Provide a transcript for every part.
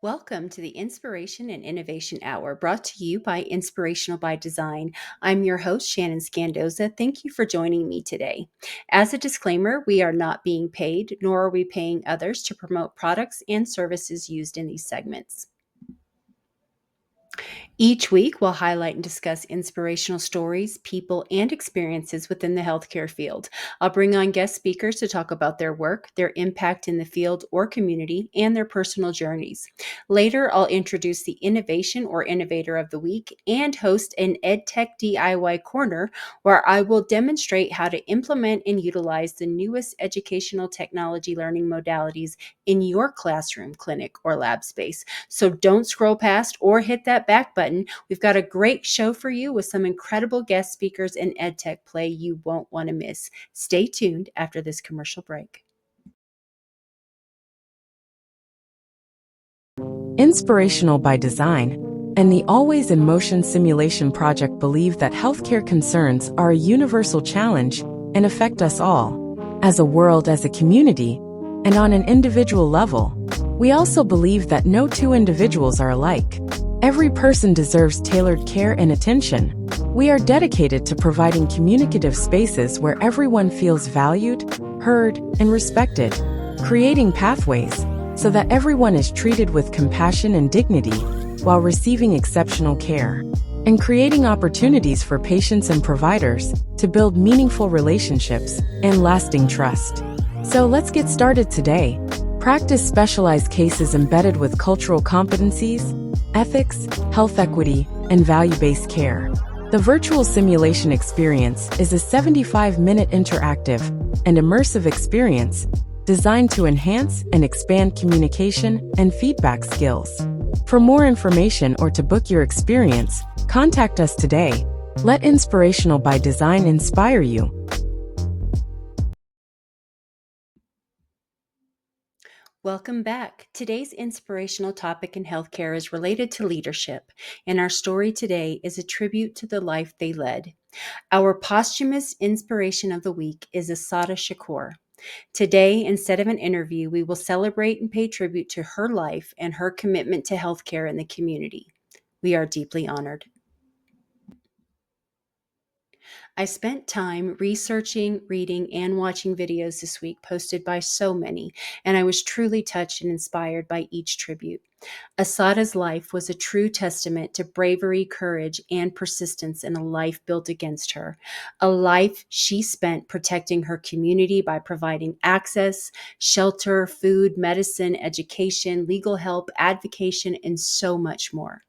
Welcome to the Inspiration and Innovation Hour, brought to you by Inspirational by Design. I'm your host, Shannon Scandoza. Thank you for joining me today. As a disclaimer, we are not being paid, nor are we paying others to promote products and services used in these segments. Each week, we'll highlight and discuss inspirational stories, people, and experiences within the healthcare field. I'll bring on guest speakers to talk about their work, their impact in the field or community, and their personal journeys. Later, I'll introduce the innovation or innovator of the week and host an EdTech DIY corner where I will demonstrate how to implement and utilize the newest educational technology learning modalities in your classroom, clinic, or lab space. So don't scroll past or hit that back button. We've got a great show for you with some incredible guest speakers and EdTech play you won't want to miss. Stay tuned after this commercial break. Inspirational by Design and the Always in Motion Simulation Project believe that healthcare concerns are a universal challenge and affect us all, as a world, as a community, and on an individual level. We also believe that no two individuals are alike. Every person deserves tailored care and attention. We are dedicated to providing communicative spaces where everyone feels valued, heard, and respected, creating pathways so that everyone is treated with compassion and dignity while receiving exceptional care, and creating opportunities for patients and providers to build meaningful relationships and lasting trust. So let's get started today. Practice specialized cases embedded with cultural competencies, ethics, health equity, and value-based care. The virtual simulation experience is a 75-minute interactive and immersive experience designed to enhance and expand communication and feedback skills. For more information or to book your experience, contact us today. Let Inspirational by Design inspire you. Welcome back. Today's inspirational topic in healthcare is related to leadership, and our story today is a tribute to the life they led. Our posthumous inspiration of the week is Assata Shakur. Today, instead of an interview, we will celebrate and pay tribute to her life and her commitment to healthcare in the community. We are deeply honored. I spent time researching, reading, and watching videos this week posted by so many, and I was truly touched and inspired by each tribute. Assata's life was a true testament to bravery, courage, and persistence in a life built against her, a life she spent protecting her community by providing access, shelter, food, medicine, education, legal help, advocacy, and so much more.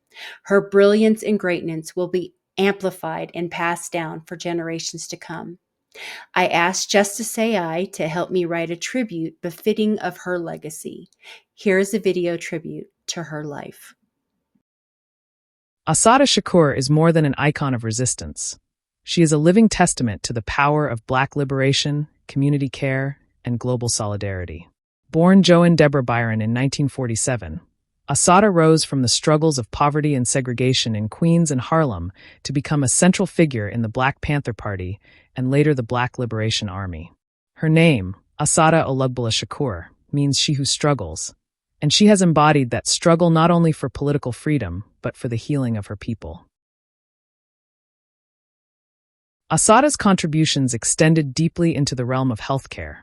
Her brilliance and greatness will be amplified and passed down for generations to come. I asked Justice AI to help me write a tribute befitting of her legacy. Here is a video tribute to her life. Assata Shakur is more than an icon of resistance. She is a living testament to the power of Black liberation, community care, and global solidarity. Born Joan Deborah Byron in 1947, Assata rose from the struggles of poverty and segregation in Queens and Harlem to become a central figure in the Black Panther Party and later the Black Liberation Army. Her name, Assata Shakur, means she who struggles, and she has embodied that struggle not only for political freedom, but for the healing of her people. Assata's contributions extended deeply into the realm of healthcare,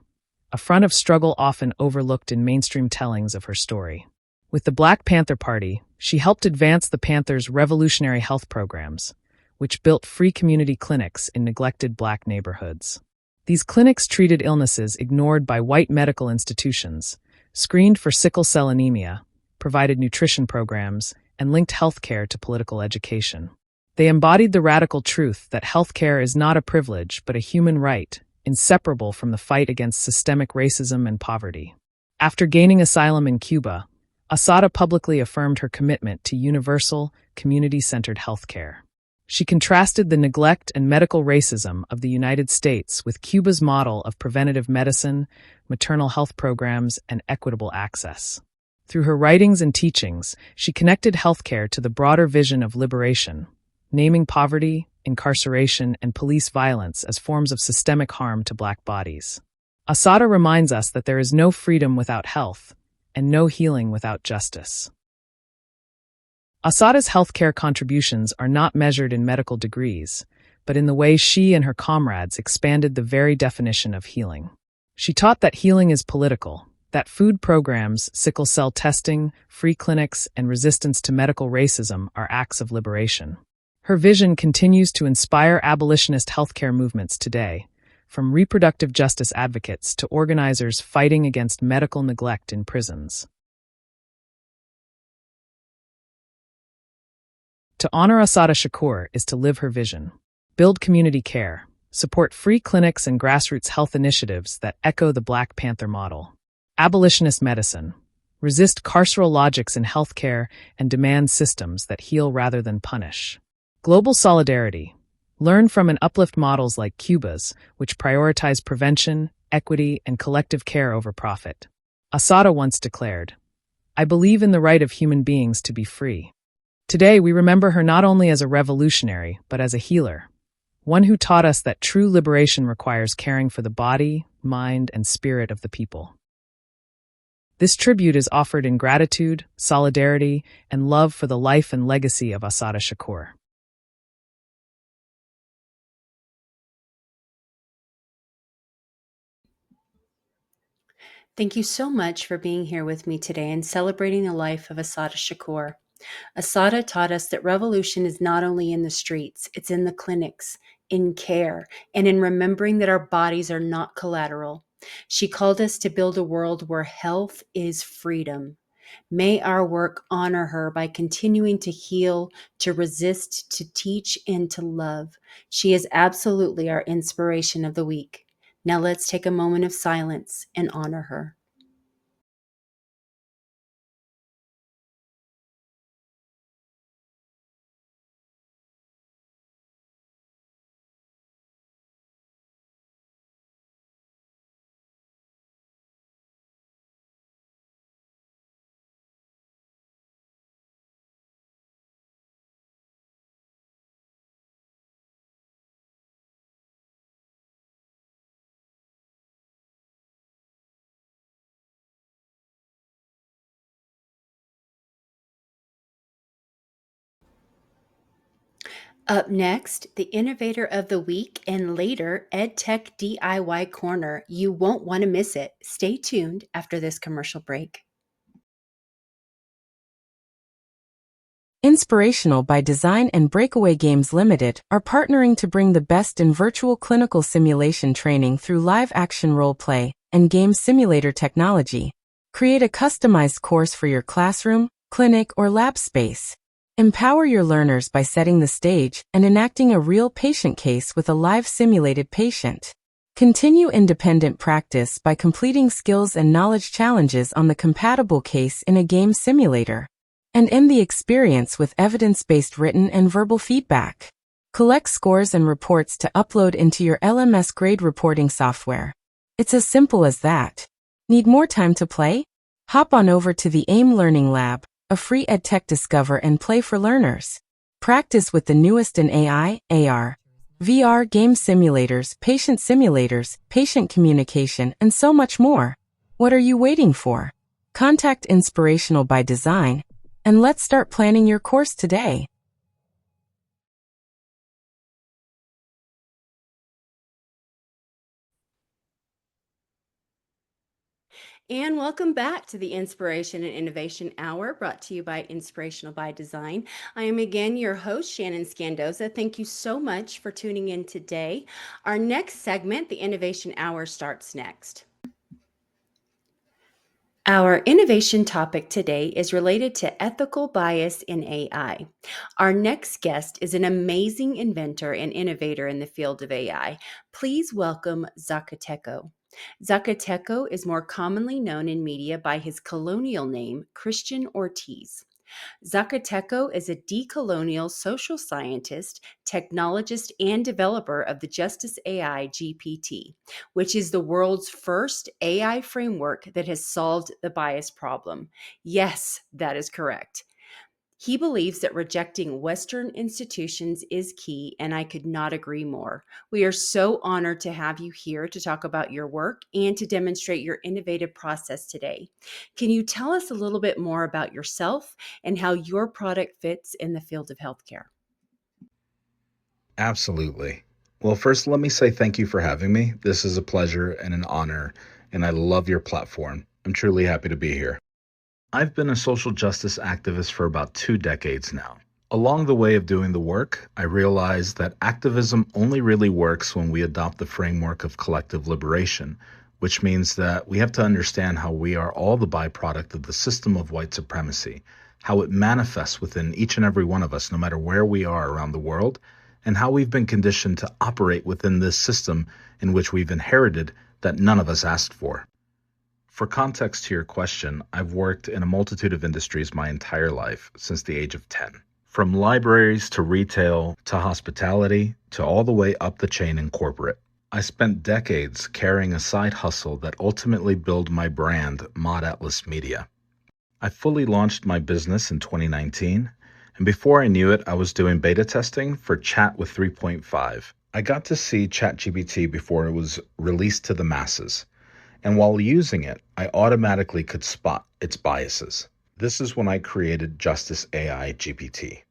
a front of struggle often overlooked in mainstream tellings of her story. With the Black Panther Party, she helped advance the Panthers' revolutionary health programs, which built free community clinics in neglected Black neighborhoods. These clinics treated illnesses ignored by white medical institutions, screened for sickle cell anemia, provided nutrition programs, and linked healthcare to political education. They embodied the radical truth that healthcare is not a privilege but a human right, inseparable from the fight against systemic racism and poverty. After gaining asylum in Cuba, Assata publicly affirmed her commitment to universal, community-centered healthcare. She contrasted the neglect and medical racism of the United States with Cuba's model of preventative medicine, maternal health programs, and equitable access. Through her writings and teachings, she connected healthcare to the broader vision of liberation, naming poverty, incarceration, and police violence as forms of systemic harm to Black bodies. Assata reminds us that there is no freedom without health, and no healing without justice. Asada's healthcare contributions are not measured in medical degrees, but in the way she and her comrades expanded the very definition of healing. She taught that healing is political, that food programs, sickle cell testing, free clinics, and resistance to medical racism are acts of liberation. Her vision continues to inspire abolitionist healthcare movements today, from reproductive justice advocates to organizers fighting against medical neglect in prisons. To honor Assata Shakur is to live her vision. Build community care, support free clinics and grassroots health initiatives that echo the Black Panther model. Abolitionist medicine. Resist carceral logics in healthcare and demand systems that heal rather than punish. Global solidarity. Learn from and uplift models like Cuba's, which prioritize prevention, equity, and collective care over profit. Assata once declared, "I believe in the right of human beings to be free." Today, we remember her not only as a revolutionary, but as a healer, one who taught us that true liberation requires caring for the body, mind, and spirit of the people. This tribute is offered in gratitude, solidarity, and love for the life and legacy of Assata Shakur. Thank you so much for being here with me today and celebrating the life of Assata Shakur. Assata taught us that revolution is not only in the streets, it's in the clinics, in care, and in remembering that our bodies are not collateral. She called us to build a world where health is freedom. May our work honor her by continuing to heal, to resist, to teach, and to love. She is absolutely our inspiration of the week. Now let's take a moment of silence and honor her. Up next, the Innovator of the Week and later EdTech DIY Corner. You won't want to miss it. Stay tuned after this commercial break. Inspirational by Design and Breakaway Games Limited are partnering to bring the best in virtual clinical simulation training through live action role play and game simulator technology. Create a customized course for your classroom, clinic, or lab space. Empower your learners by setting the stage and enacting a real patient case with a live simulated patient. Continue independent practice by completing skills and knowledge challenges on the compatible case in a game simulator. And end the experience with evidence-based written and verbal feedback. Collect scores and reports to upload into your LMS grade reporting software. It's as simple as that. Need more time to play? Hop on over to the AIM Learning Lab, a free EdTech discover and play for learners. Practice with the newest in AI, AR, VR game simulators, patient communication, and so much more. What are you waiting for? Contact Inspirational by Design, and let's start planning your course today. And welcome back to the Inspiration and Innovation Hour brought to you by Inspirational by Design. I am again your host, Shannon Scandoza. Thank you so much for tuning in today. Our next segment, the Innovation Hour, starts next. Our innovation topic today is related to ethical bias in AI. Our next guest is an amazing inventor and innovator in the field of AI. Please welcome ZacaTechO. ZacaTechO is more commonly known in media by his colonial name, Christian Ortiz. ZacaTechO is a decolonial social scientist, technologist, and developer of the Justice AI GPT, which is the world's first AI framework that has solved the bias problem. Yes, that is correct. He believes that rejecting Western institutions is key, and I could not agree more. We are so honored to have you here to talk about your work and to demonstrate your innovative process today. Can you tell us a little bit more about yourself and how your product fits in the field of healthcare? Absolutely. Well, first, let me say thank you for having me. This is a pleasure and an honor, and I love your platform. I'm truly happy to be here. I've been a social justice activist for about 2 decades now. Along the way of doing the work, I realized that activism only really works when we adopt the framework of collective liberation, which means that we have to understand how we are all the byproduct of the system of white supremacy, how it manifests within each and every one of us, no matter where we are around the world, and how we've been conditioned to operate within this system in which we've inherited that none of us asked for. For context to your question, I've worked in a multitude of industries my entire life since the age of 10. From libraries to retail to hospitality to all the way up the chain in corporate. I spent decades carrying a side hustle that ultimately built my brand, Mod Atlas Media. I fully launched my business in 2019, and before I knew it, I was doing beta testing for Chat with 3.5. I got to see ChatGPT before it was released to the masses. And while using it, I automatically could spot its biases. This is when I created Justice AI GPT.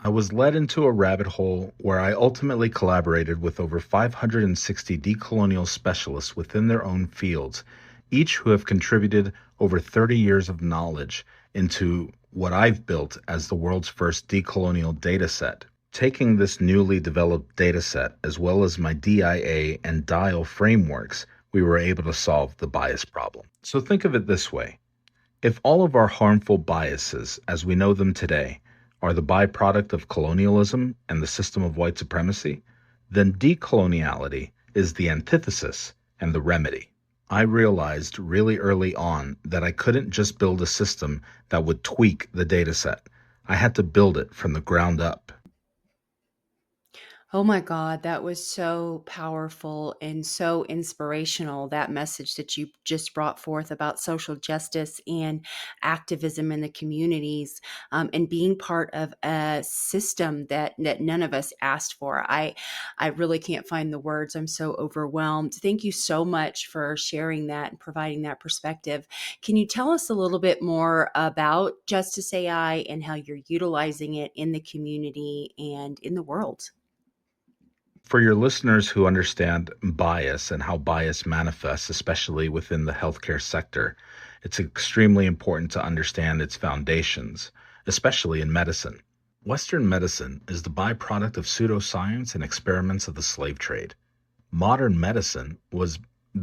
I was led into a rabbit hole where I ultimately collaborated with over 560 decolonial specialists within their own fields, each who have contributed over 30 years of knowledge into what I've built as the world's first decolonial dataset. Taking this newly developed dataset, as well as my DIA and DIAL frameworks, we were able to solve the bias problem. So think of it this way. If all of our harmful biases, as we know them today, are the byproduct of colonialism and the system of white supremacy, then decoloniality is the antithesis and the remedy. I realized really early on that I couldn't just build a system that would tweak the dataset. I had to build it from the ground up. Oh my God, that was so powerful and so inspirational. That message that you just brought forth about social justice and activism in the communities, and being part of a system that none of us asked for. I really can't find the words. I'm so overwhelmed. Thank you so much for sharing that and providing that perspective. Can you tell us a little bit more about Justice AI and how you're utilizing it in the community and in the world? For your listeners who understand bias and how bias manifests, especially within the healthcare sector, it's extremely important to understand its foundations, especially in medicine. Western medicine is the byproduct of pseudoscience and experiments of the slave trade. Modern medicine was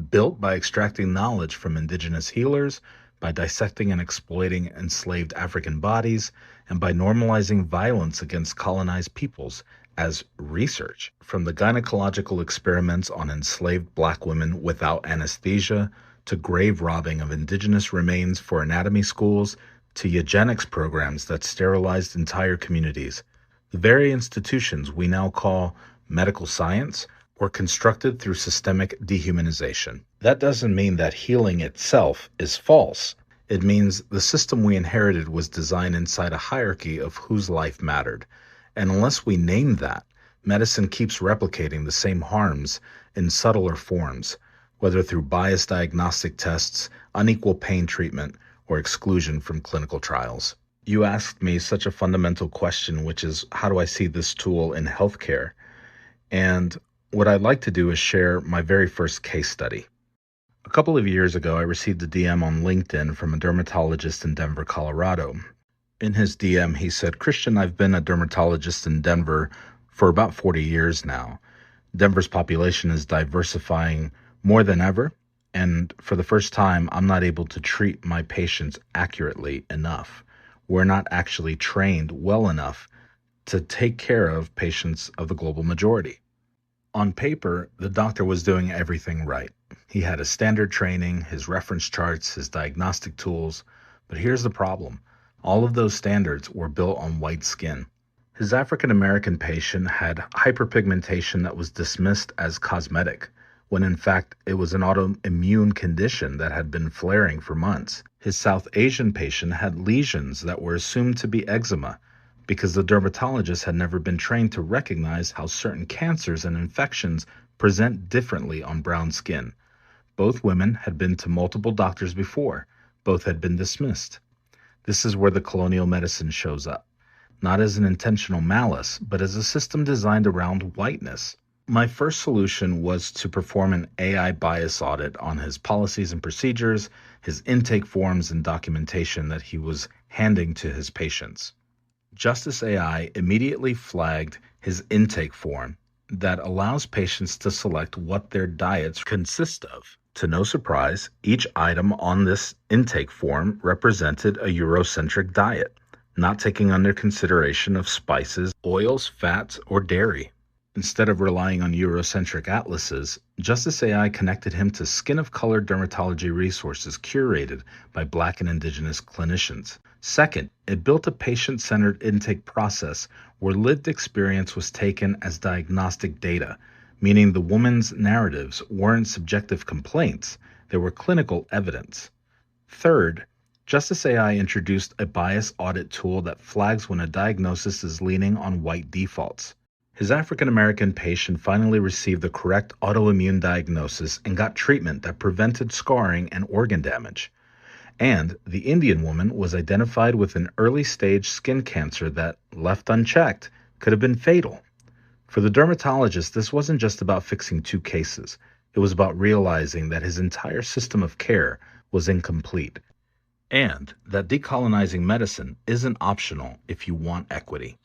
built by extracting knowledge from indigenous healers, by dissecting and exploiting enslaved African bodies, and by normalizing violence against colonized peoples as research. From the gynecological experiments on enslaved black women without anesthesia, to grave robbing of indigenous remains for anatomy schools, to eugenics programs that sterilized entire communities. The very institutions we now call medical science were constructed through systemic dehumanization. That doesn't mean that healing itself is false. It means the system we inherited was designed inside a hierarchy of whose life mattered. And unless we name that, medicine keeps replicating the same harms in subtler forms, whether through biased diagnostic tests, unequal pain treatment, or exclusion from clinical trials. You asked me such a fundamental question, which is, how do I see this tool in healthcare? And what I'd like to do is share my very first case study. A couple of years ago, I received a DM on LinkedIn from a dermatologist in Denver, Colorado. In his DM, he said, "Christian, I've been a dermatologist in Denver for about 40 years now. Denver's population is diversifying more than ever, and for the first time, I'm not able to treat my patients accurately enough. We're not actually trained well enough to take care of patients of the global majority." On paper, the doctor was doing everything right. He had his standard training, his reference charts, his diagnostic tools. But here's the problem. All of those standards were built on white skin. His African American patient had hyperpigmentation that was dismissed as cosmetic, when in fact it was an autoimmune condition that had been flaring for months. His South Asian patient had lesions that were assumed to be eczema because the dermatologist had never been trained to recognize how certain cancers and infections present differently on brown skin. Both women had been to multiple doctors before. Both had been dismissed. This is where the colonial medicine shows up, not as an intentional malice, but as a system designed around whiteness. My first solution was to perform an AI bias audit on his policies and procedures, his intake forms, and documentation that he was handing to his patients. Justice AI immediately flagged his intake form that allows patients to select what their diets consist of. To no surprise, each item on this intake form represented a Eurocentric diet, not taking under consideration of spices, oils, fats, or dairy. Instead of relying on Eurocentric atlases, Justice AI connected him to skin-of-color dermatology resources curated by Black and Indigenous clinicians. Second, it built a patient-centered intake process where lived experience was taken as diagnostic data, meaning the woman's narratives weren't subjective complaints, they were clinical evidence. Third, Justice AI introduced a bias audit tool that flags when a diagnosis is leaning on white defaults. His African American patient finally received the correct autoimmune diagnosis and got treatment that prevented scarring and organ damage. And the Indian woman was identified with an early stage skin cancer that, left unchecked, could have been fatal. For the dermatologist, this wasn't just about fixing two cases. It was about realizing that his entire system of care was incomplete, and that decolonizing medicine isn't optional if you want equity.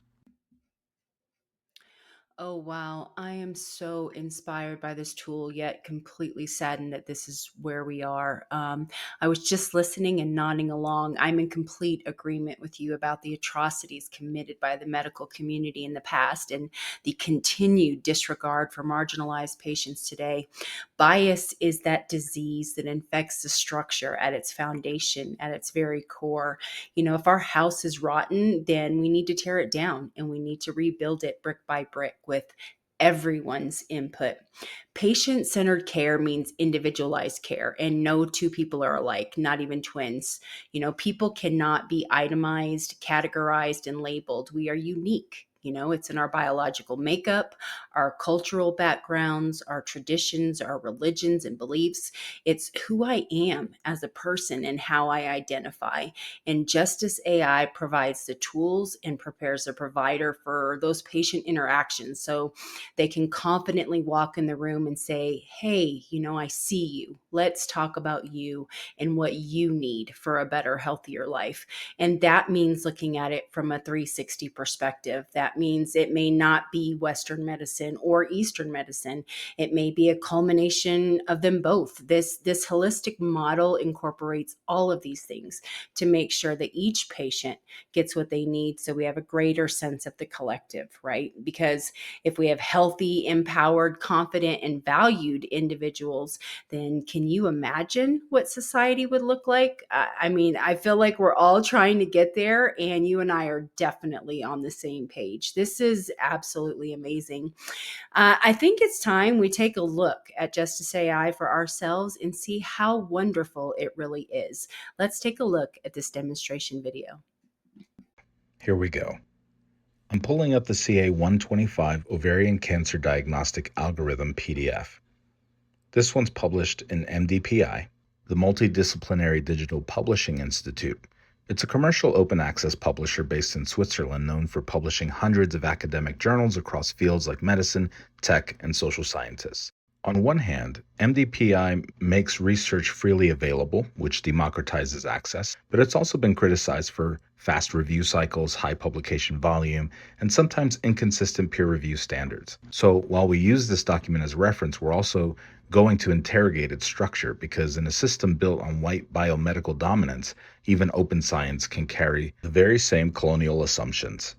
Oh, wow. I am so inspired by this tool, yet completely saddened that this is where we are. I was just listening and nodding along. I'm in complete agreement with you about the atrocities committed by the medical community in the past and the continued disregard for marginalized patients today. Bias is that disease that infects the structure at its foundation, at its very core. If our house is rotten, then we need to tear it down and we need to rebuild it brick by brick with everyone's input. Patient centered care means individualized care, and no two people are alike, not even twins. People cannot be itemized, categorized, and labeled. We are unique. It's in our biological makeup, our cultural backgrounds, our traditions, our religions and beliefs. It's who I am as a person and how I identify. And Justice AI provides the tools and prepares a provider for those patient interactions so they can confidently walk in the room and say, hey, I see you. Let's talk about you and what you need for a better, healthier life. And that means looking at it from a 360 perspective. That means it may not be Western medicine or Eastern medicine. It may be a culmination of them both. This holistic model incorporates all of these things to make sure that each patient gets what they need so we have a greater sense of the collective, right? Because if we have healthy, empowered, confident, and valued individuals, then can you imagine what society would look like? I feel like we're all trying to get there, and you and I are definitely on the same page. This is absolutely amazing. I think it's time we take a look at Justice AI for ourselves and see how wonderful it really is. Let's take a look at this demonstration video. Here we go. I'm pulling up the CA 125 Ovarian Cancer Diagnostic Algorithm PDF. This one's published in MDPI, the Multidisciplinary Digital Publishing Institute. It's a commercial open access publisher based in Switzerland known for publishing hundreds of academic journals across fields like medicine, tech, and social sciences. On one hand, MDPI makes research freely available, which democratizes access, but it's also been criticized for fast review cycles, high publication volume, and sometimes inconsistent peer review standards. So while we use this document as reference, we're also going to interrogate its structure because in a system built on white biomedical dominance, even open science can carry the very same colonial assumptions.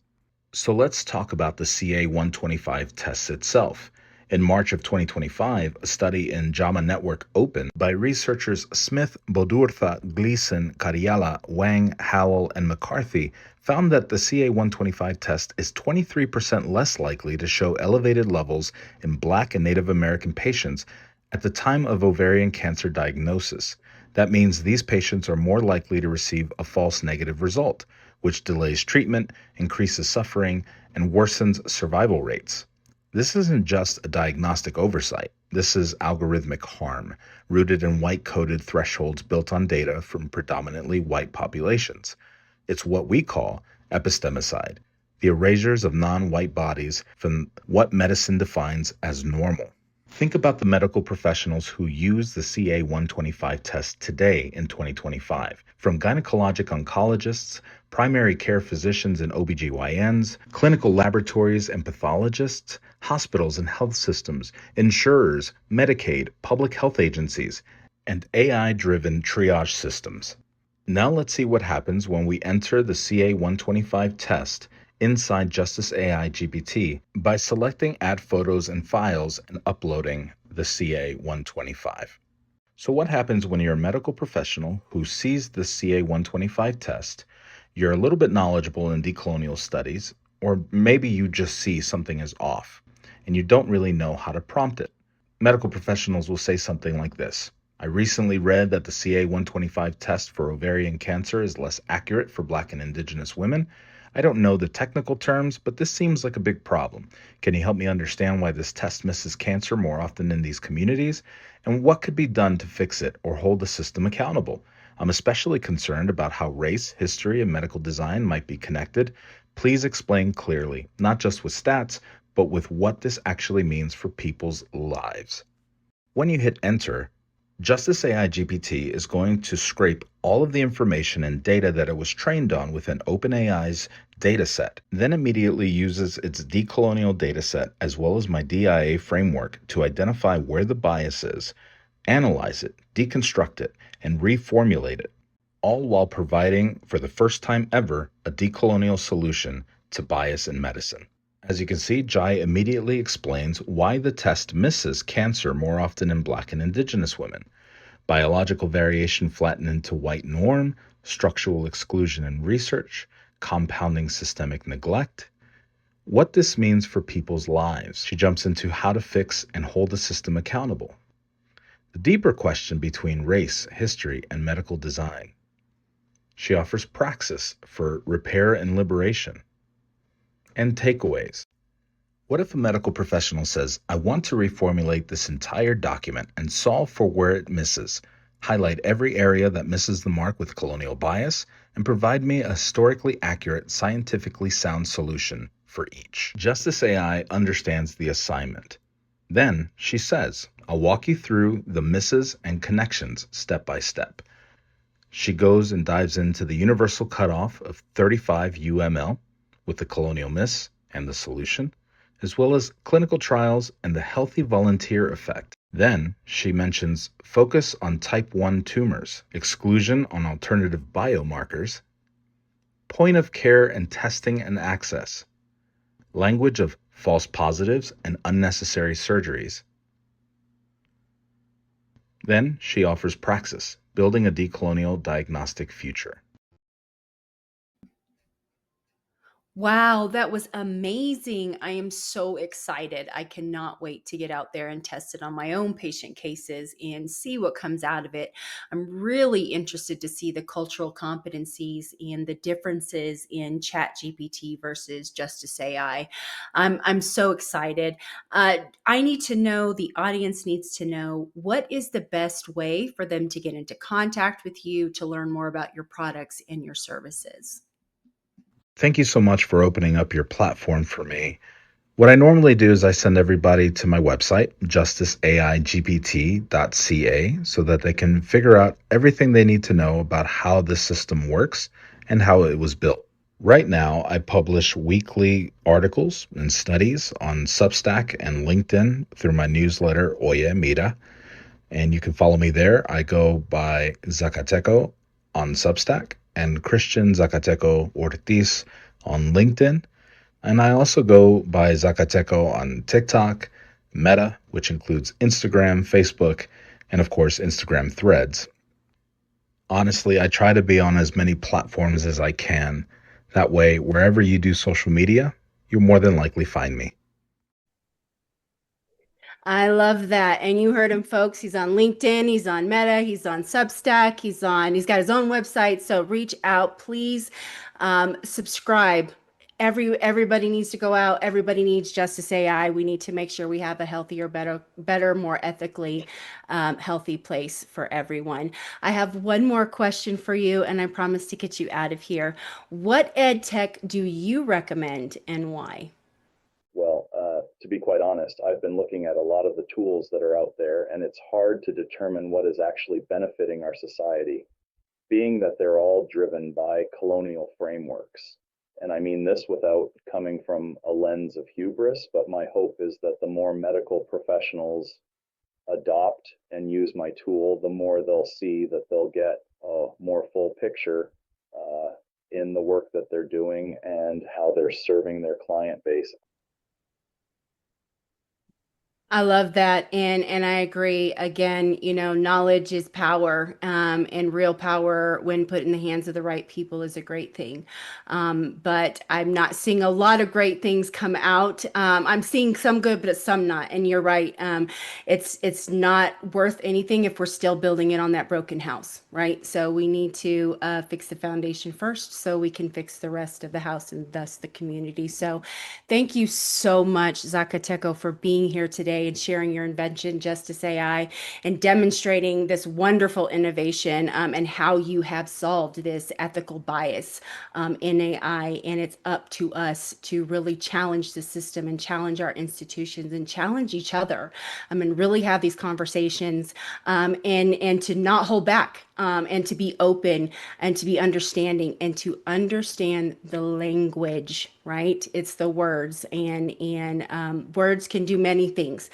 So let's talk about the CA 125 test itself. In March of 2025, a study in JAMA Network Open by researchers Smith, Bodurtha, Gleason, Cariala, Wang, Howell, and McCarthy found that the CA 125 test is 23% less likely to show elevated levels in Black and Native American patients at the time of ovarian cancer diagnosis. That means these patients are more likely to receive a false negative result, which delays treatment, increases suffering, and worsens survival rates. This isn't just a diagnostic oversight. This is algorithmic harm, rooted in white coded thresholds built on data from predominantly white populations. It's what we call epistemicide, the erasures of non white bodies from what medicine defines as normal. Think about the medical professionals who use the CA 125 test today in 2025, from gynecologic oncologists, primary care physicians and OBGYNs, clinical laboratories and pathologists, hospitals and health systems, insurers, Medicaid, public health agencies, and AI-driven triage systems. Now let's see what happens when we enter the CA 125 test inside Justice AI GPT by selecting Add Photos and Files and uploading the CA 125. So what happens when you're a medical professional who sees the CA 125 test, you're a little bit knowledgeable in decolonial studies, or maybe you just see something is off and you don't really know how to prompt it? Medical professionals will say something like this: I recently read that the CA 125 test for ovarian cancer is less accurate for Black and Indigenous women. I don't know the technical terms, but this seems like a big problem. Can you help me understand why this test misses cancer more often in these communities? And what could be done to fix it or hold the system accountable? I'm especially concerned about how race, history, and medical design might be connected. Please explain clearly, not just with stats, but with what this actually means for people's lives. When you hit enter, Justice AI GPT is going to scrape all of the information and data that it was trained on within OpenAI's dataset, then immediately uses its decolonial dataset as well as my DIA framework to identify where the bias is, analyze it, deconstruct it, and reformulate it, all while providing, for the first time ever, a decolonial solution to bias in medicine. As you can see, Jai immediately explains why the test misses cancer more often in Black and Indigenous women. Biological variation flattened into white norm, structural exclusion in research, compounding systemic neglect. What this means for people's lives. She jumps into how to fix and hold the system accountable. The deeper question between race, history, and medical design. She offers praxis for repair and liberation. And takeaways. What if a medical professional says, I want to reformulate this entire document and solve for where it misses, highlight every area that misses the mark with colonial bias, and provide me a historically accurate, scientifically sound solution for each? Justice AI understands the assignment. Then she says, I'll walk you through the misses and connections step by step. She goes and dives into the universal cutoff of 35 UML with the colonial miss and the solution, as well as clinical trials and the healthy volunteer effect. Then she mentions focus on type 1 tumors, exclusion on alternative biomarkers, point of care and testing and access, language of false positives and unnecessary surgeries. Then she offers praxis, building a decolonial diagnostic future. Wow, that was amazing. I am so excited. I cannot wait to get out there and test it on my own patient cases and see what comes out of it. I'm really interested to see the cultural competencies and the differences in ChatGPT versus Justice AI. I'm so excited. I need to know, the audience needs to know, what is the best way for them to get into contact with you to learn more about your products and your services? Thank you so much for opening up your platform for me. What I normally do is I send everybody to my website, justiceaigpt.ca, so that they can figure out everything they need to know about how this system works and how it was built. Right now, I publish weekly articles and studies on Substack and LinkedIn through my newsletter, Oye Mira, and you can follow me there. I go by ZacaTechO on Substack and Christian ZacaTechO Ortiz on LinkedIn. And I also go by ZacaTechO on TikTok, Meta, which includes Instagram, Facebook, and of course, Instagram Threads. Honestly, I try to be on as many platforms as I can. That way, wherever you do social media, you'll more than likely find me. I love that. And you heard him, folks. He's on LinkedIn, he's on Meta, he's on Substack, he's got his own website. So reach out, please. Subscribe. Everybody needs to go out. Everybody needs Justice AI. We need to make sure we have a healthier, better, more ethically healthy place for everyone. I have one more question for you, and I promise to get you out of here. What ed tech do you recommend and why? Well, to be quite honest, I've been looking at a lot of the tools that are out there, and it's hard to determine what is actually benefiting our society, being that they're all driven by colonial frameworks. And I mean this without coming from a lens of hubris, but my hope is that the more medical professionals adopt and use my tool, the more they'll see that they'll get a more full picture in the work that they're doing and how they're serving their client base. I love that, and I agree. Again, knowledge is power, and real power, when put in the hands of the right people, is a great thing. But I'm not seeing a lot of great things come out. I'm seeing some good, but some not. And you're right. It's not worth anything if we're still building it on that broken house, right? So we need to fix the foundation first, so we can fix the rest of the house and thus the community. So, thank you so much, ZacaTechO, for being here today and sharing your invention, Justice AI, and demonstrating this wonderful innovation and how you have solved this ethical bias in AI. And it's up to us to really challenge the system and challenge our institutions and challenge each other and really have these conversations and to not hold back. And to be open and to be understanding and to understand the language, right? It's the words, and words can do many things.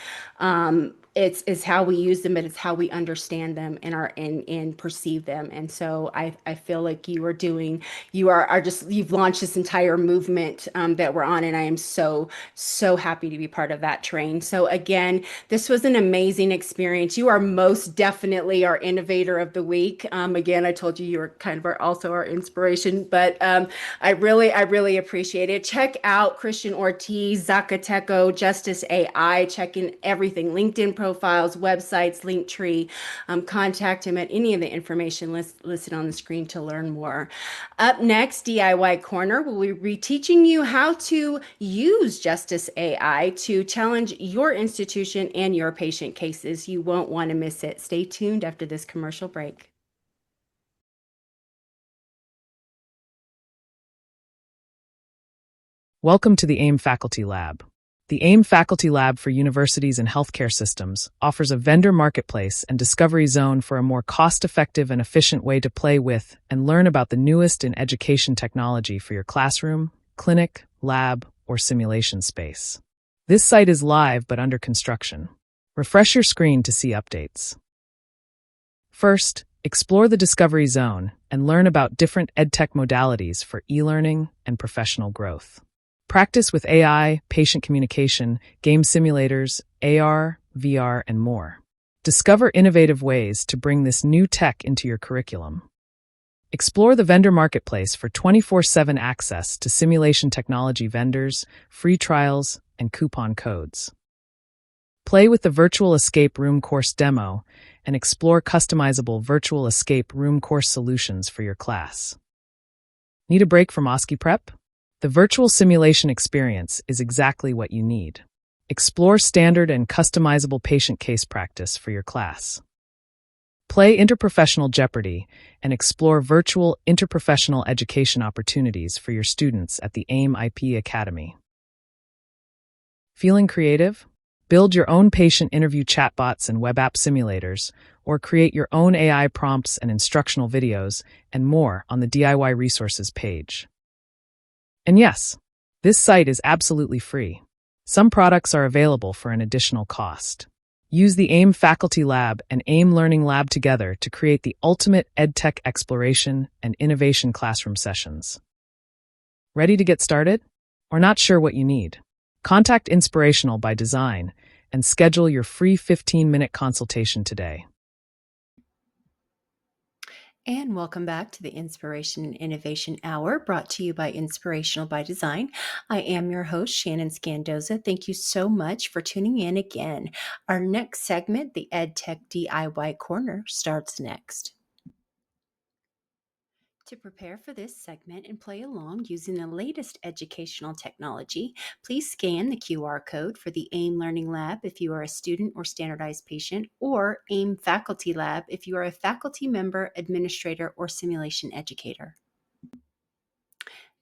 It's how we use them, but it's how we understand them and perceive them. And so I feel like are just, you've launched this entire movement that we're on, and I am so happy to be part of that train. So again, this was an amazing experience. You are most definitely our innovator of the week. Again, I told you were kind of also our inspiration, but I really appreciate it. Check out Christian Ortiz, ZacaTechO, Justice AI. Check in everything: LinkedIn profiles, websites, Linktree. Contact him at any of the information listed on the screen to learn more. Up next, DIY Corner will be teaching you how to use Justice AI to challenge your institution and your patient cases. You won't want to miss it. Stay tuned after this commercial break. Welcome to the AIM Faculty Lab. The AIM Faculty Lab for Universities and Healthcare Systems offers a vendor marketplace and discovery zone for a more cost-effective and efficient way to play with and learn about the newest in education technology for your classroom, clinic, lab, or simulation space. This site is live but under construction. Refresh your screen to see updates. First, explore the discovery zone and learn about different edtech modalities for e-learning and professional growth. Practice with AI, patient communication, game simulators, AR, VR, and more. Discover innovative ways to bring this new tech into your curriculum. Explore the vendor marketplace for 24/7 access to simulation technology vendors, free trials, and coupon codes. Play with the Virtual Escape Room course demo and explore customizable virtual escape room course solutions for your class. Need a break from OSCE prep? The virtual simulation experience is exactly what you need. Explore standard and customizable patient case practice for your class. Play Interprofessional Jeopardy and explore virtual interprofessional education opportunities for your students at the AIM IP Academy. Feeling creative? Build your own patient interview chatbots and web app simulators, or create your own AI prompts and instructional videos, and more on the DIY resources page. And yes, this site is absolutely free. Some products are available for an additional cost. Use the AIM Faculty Lab and AIM Learning Lab together to create the ultimate EdTech exploration and innovation classroom sessions. Ready to get started? Or not sure what you need? Contact Inspirational by Design and schedule your free 15-minute consultation today. And welcome back to the Inspiration and Innovation Hour brought to you by Inspirational by Design. I am your host, Shannon Scandoza. Thank you so much for tuning in again. Our next segment, the EdTech DIY Corner, starts next. To prepare for this segment and play along using the latest educational technology, please scan the QR code for the AIM Learning Lab if you are a student or standardized patient, or AIM Faculty Lab if you are a faculty member, administrator, or simulation educator.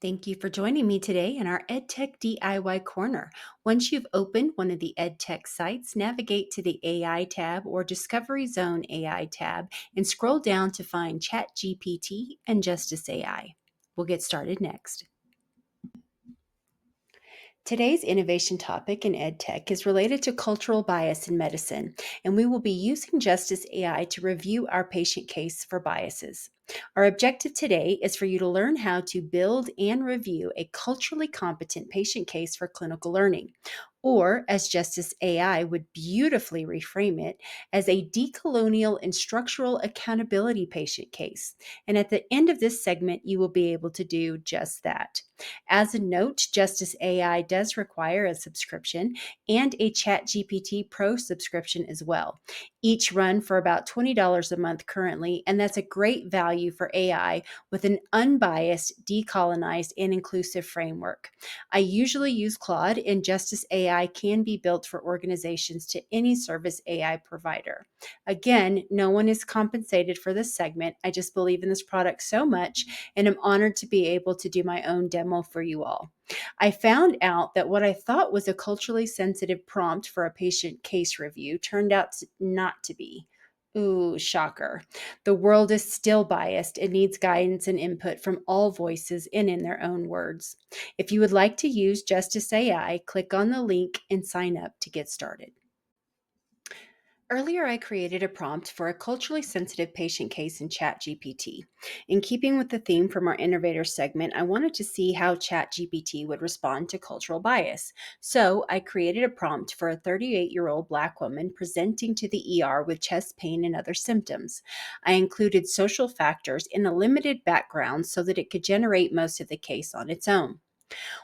Thank you for joining me today in our EdTech DIY Corner. Once you've opened one of the EdTech sites, navigate to the AI tab or Discovery Zone AI tab and scroll down to find ChatGPT and Justice AI. We'll get started next. Today's innovation topic in EdTech is related to cultural bias in medicine, and we will be using Justice AI to review our patient case for biases. Our objective today is for you to learn how to build and review a culturally competent patient case for clinical learning, or as Justice AI would beautifully reframe it, as a decolonial and structural accountability patient case. And at the end of this segment, you will be able to do just that. As a note, Justice AI does require a subscription and a ChatGPT Pro subscription as well. Each run for about $20 a month currently, and that's a great value for AI with an unbiased, decolonized, and inclusive framework. I usually use Claude, and Justice AI can be built for organizations to any service AI provider. Again, no one is compensated for this segment. I just believe in this product so much, and I'm honored to be able to do my own demo for you all. I found out that what I thought was a culturally sensitive prompt for a patient case review turned out not to be. Ooh, shocker. The world is still biased and needs guidance and input from all voices and in their own words. If you would like to use Justice AI, click on the link and sign up to get started. Earlier, I created a prompt for a culturally sensitive patient case in ChatGPT. In keeping with the theme from our Innovator segment, I wanted to see how ChatGPT would respond to cultural bias. So I created a prompt for a 38-year-old Black woman presenting to the ER with chest pain and other symptoms. I included social factors in a limited background so that it could generate most of the case on its own.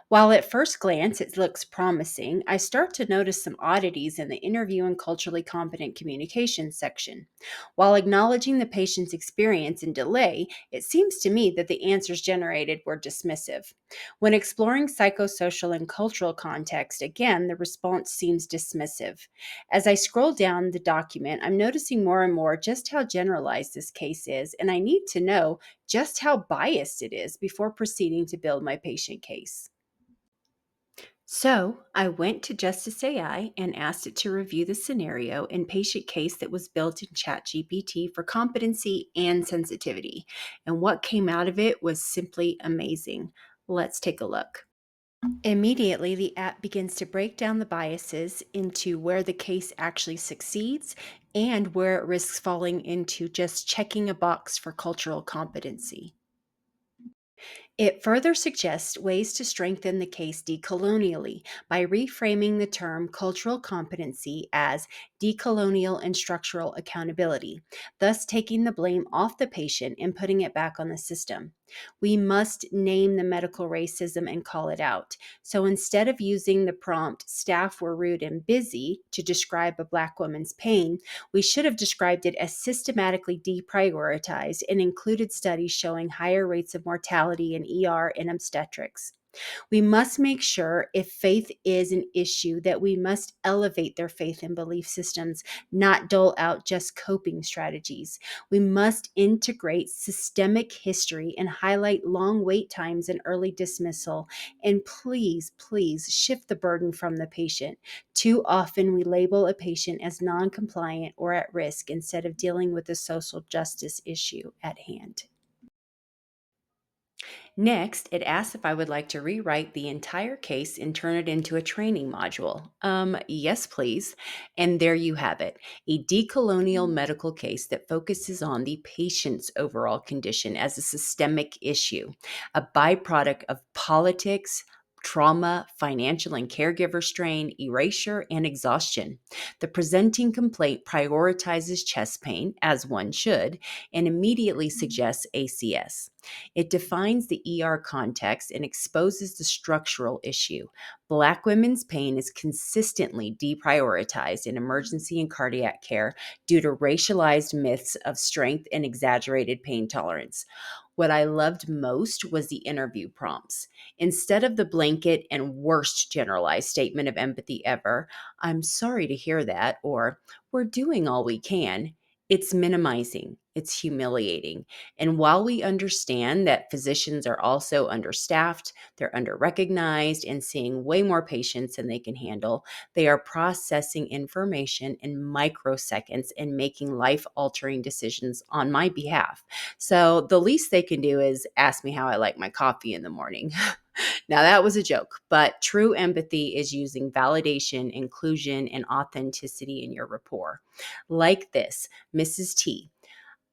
While at first glance it looks promising, I start to notice some oddities in the interview and culturally competent communication section. While acknowledging the patient's experience and delay, it seems to me that the answers generated were dismissive. When exploring psychosocial and cultural context, again, the response seems dismissive. As I scroll down the document, I'm noticing more and more just how generalized this case is, and I need to know just how biased it is before proceeding to build my patient case. So I went to Justice AI and asked it to review the scenario and patient case that was built in ChatGPT for competency and sensitivity. And what came out of it was simply amazing. Let's take a look. Immediately, the app begins to break down the biases into where the case actually succeeds and where it risks falling into just checking a box for cultural competency. It further suggests ways to strengthen the case decolonially by reframing the term cultural competency as decolonial and structural accountability, thus taking the blame off the patient and putting it back on the system. We must name the medical racism and call it out. So instead of using the prompt, staff were rude and busy, to describe a Black woman's pain, we should have described it as systematically deprioritized and included studies showing higher rates of mortality in ER and obstetrics. We must make sure, if faith is an issue, that we must elevate their faith and belief systems, not dole out just coping strategies. We must integrate systemic history and highlight long wait times and early dismissal. And please, please shift the burden from the patient. Too often we label a patient as non-compliant or at risk instead of dealing with the social justice issue at hand. Next, it asks if I would like to rewrite the entire case and turn it into a training module. Yes, please. And there you have it, a decolonial medical case that focuses on the patient's overall condition as a systemic issue, a byproduct of politics, trauma, financial and caregiver strain, erasure, and exhaustion. The presenting complaint prioritizes chest pain, as one should, and immediately suggests ACS. It defines the ER context and exposes the structural issue. Black women's pain is consistently deprioritized in emergency and cardiac care due to racialized myths of strength and exaggerated pain tolerance. What I loved most was the interview prompts. Instead of the blanket and worst generalized statement of empathy ever, "I'm sorry to hear that," or "we're doing all we can," it's minimizing, it's humiliating. And while we understand that physicians are also understaffed, they're underrecognized and seeing way more patients than they can handle, they are processing information in microseconds and making life altering decisions on my behalf. So the least they can do is ask me how I like my coffee in the morning. Now, that was a joke, but true empathy is using validation, inclusion, and authenticity in your rapport. Like this, Mrs. T.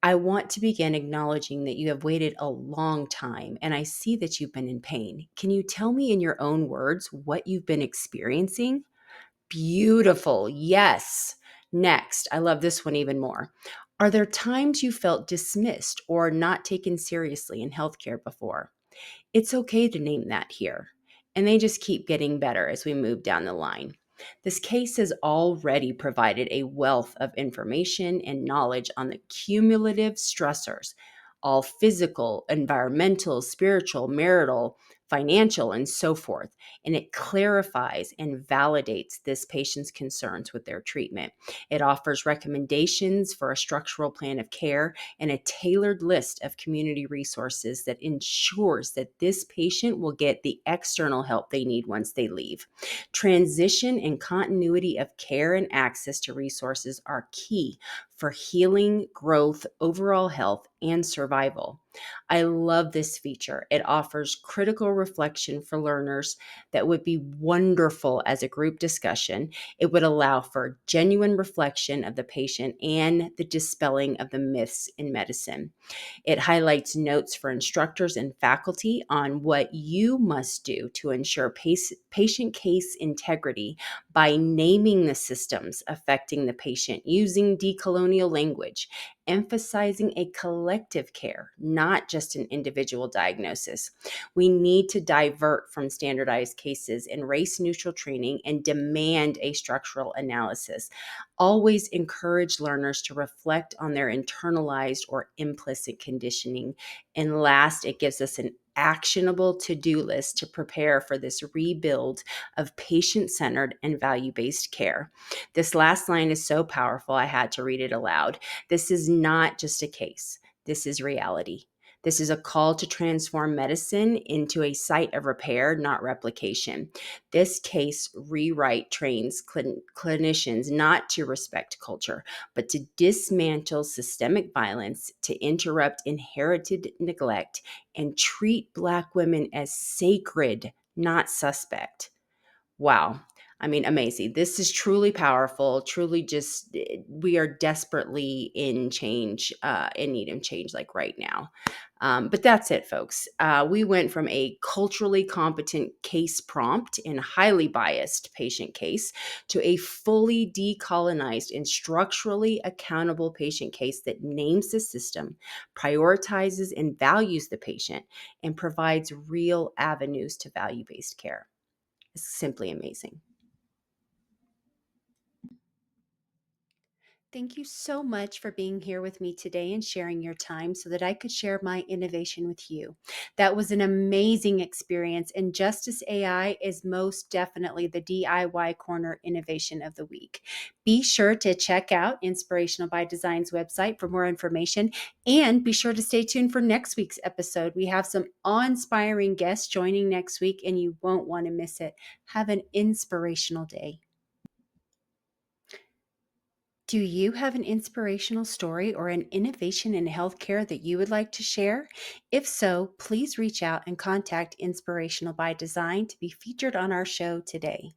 "I want to begin acknowledging that you have waited a long time and I see that you've been in pain. Can you tell me in your own words what you've been experiencing?" Beautiful. Yes. Next, I love this one even more. "Are there times you felt dismissed or not taken seriously in healthcare before?" It's okay to name that here. And they just keep getting better as we move down the line. This case has already provided a wealth of information and knowledge on the cumulative stressors, all physical, environmental, spiritual, marital, financial, and so forth. And it clarifies and validates this patient's concerns with their treatment. It offers recommendations for a structural plan of care and a tailored list of community resources that ensures that this patient will get the external help they need once they leave. Transition and continuity of care and access to resources are key for healing, growth, overall health, and survival. I love this feature. It offers critical reflection for learners that would be wonderful as a group discussion. It would allow for genuine reflection of the patient and the dispelling of the myths in medicine. It highlights notes for instructors and faculty on what you must do to ensure patient case integrity by naming the systems affecting the patient using decolonial language, emphasizing a collective care, not just an individual diagnosis. We need to divert from standardized cases and race neutral training and demand a structural analysis. Always encourage learners to reflect on their internalized or implicit conditioning. And last, it gives us an actionable to-do list to prepare for this rebuild of patient-centered and value-based care. This last line is so powerful, I had to read it aloud. This is not just a case. This is reality. This is a call to transform medicine into a site of repair, not replication. This case rewrite trains clinicians not to respect culture, but to dismantle systemic violence, to interrupt inherited neglect, and treat Black women as sacred, not suspect. Wow. I mean, amazing. This is truly powerful, truly just, we are desperately in change, in need of change like right now. But that's it, folks. We went from a culturally competent case prompt and highly biased patient case to a fully decolonized and structurally accountable patient case that names the system, prioritizes and values the patient, and provides real avenues to value-based care. It's simply amazing. Thank you so much for being here with me today and sharing your time so that I could share my innovation with you. That was an amazing experience, and Justice AI is most definitely the DIY Corner Innovation of the Week. Be sure to check out Inspirational by Design's website for more information, and be sure to stay tuned for next week's episode. We have some awe-inspiring guests joining next week, and you won't want to miss it. Have an inspirational day. Do you have an inspirational story or an innovation in healthcare that you would like to share? If so, please reach out and contact Inspirational by Design to be featured on our show today.